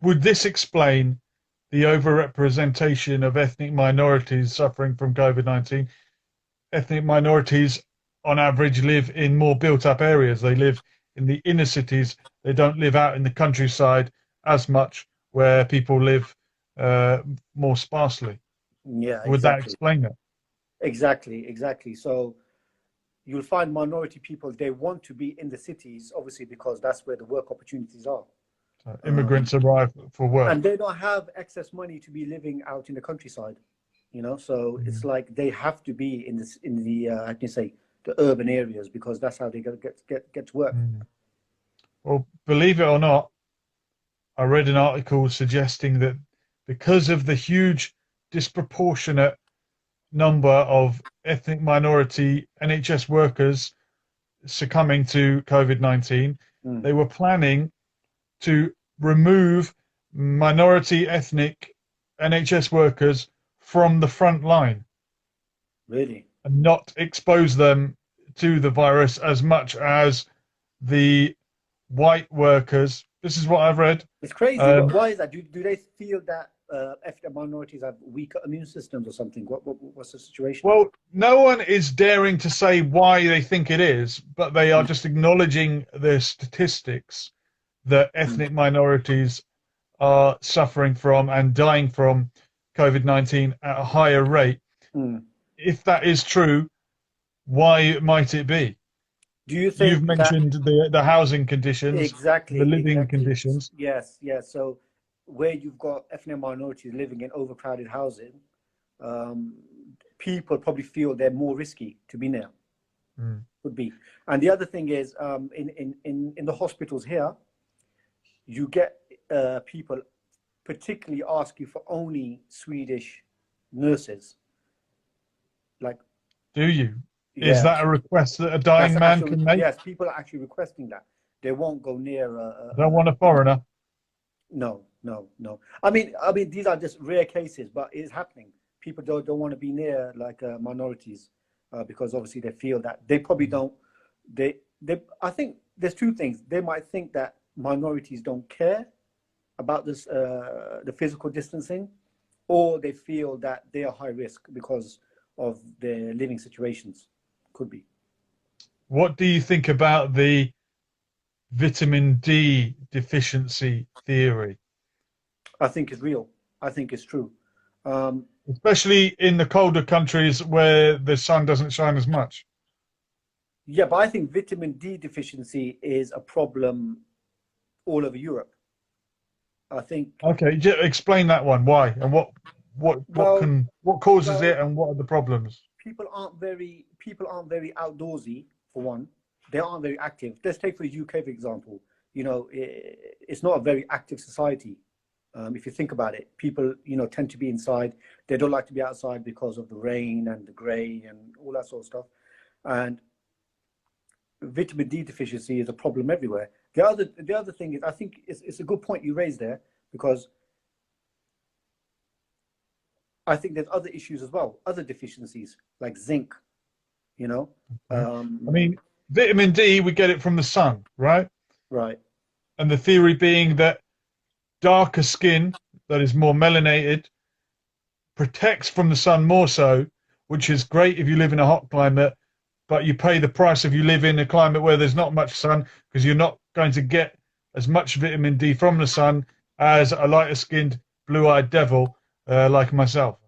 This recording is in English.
would this explain the overrepresentation of ethnic minorities suffering from COVID-19? Ethnic minorities, on average, live in more built-up areas. They live in the inner cities. They don't live out in the countryside as much, where people live more sparsely. Yeah, Would that exactly. explain that? Exactly. So you'll find minority people, they want to be in the cities, obviously, because that's where the work opportunities are. So Um, immigrants arrive for work. and they don't have excess money to be living out in the countryside, So it's Mm. like they have to be in this in the how can you say, the urban areas, because that's how they get to work. Mm. Well, believe it or not, I read an article suggesting that because of the huge disproportionate number of ethnic minority NHS workers succumbing to COVID-19, Mm, they were planning to remove minority ethnic NHS workers from the front line really, and not expose them to the virus as much as the white workers. This is what I've read. it's crazy. Um, Why is that? Do they feel that ethnic minorities have weaker immune systems or something? What's the situation? well, no one is daring to say why they think it is, but they are Mm, just acknowledging the statistics that mm, ethnic minorities are suffering from and dying from COVID-19 at a higher rate. mm. If that is true, why might it be? Do you You've think that mentioned the housing conditions, the living exactly? conditions. Yes. So where you've got ethnic minorities living in overcrowded housing, um, people probably feel they're more risky to be near. Mm. Could be. And the other thing is, in the hospitals here, you get people particularly ask you for only Swedish nurses. Like, Do you? Is yeah, that a request that a that's dying man actually, can make? yes, people are actually requesting that. They won't go near. I don't want a foreigner. No. These are just rare cases, but it's happening. People don't want to be near like minorities because obviously they feel that they probably don't. They. I think there's two things. They might think that minorities don't care about this, the physical distancing, or they feel that they are high risk because of their living situations. Could be. What do you think about the vitamin D deficiency theory, I think it's real. I think it's true. Um, especially in the colder countries where the sun doesn't shine as much? yeah, but I think vitamin D deficiency is a problem all over Europe. I think, Okay, explain that one. Why and well, what causes well, it and what are the problems? people aren't very outdoorsy for one. They aren't very active. Let's take for the UK, for example. It's not a very active society. If you think about it, people tend to be inside. They don't like to be outside because of the rain and the grey and all that sort of stuff. And vitamin D deficiency is a problem everywhere. The other thing is, I think it's a good point you raised there, because I think there's other issues as well, other deficiencies like zinc. You know, Okay. I um, mean, vitamin D, we get it from the sun, right? right? And the theory being that darker skin that is more melanated protects from the sun more so, which is great if you live in a hot climate, but you pay the price if you live in a climate where there's not much sun because you're not going to get as much vitamin D from the sun as a lighter skinned, blue eyed devil like myself.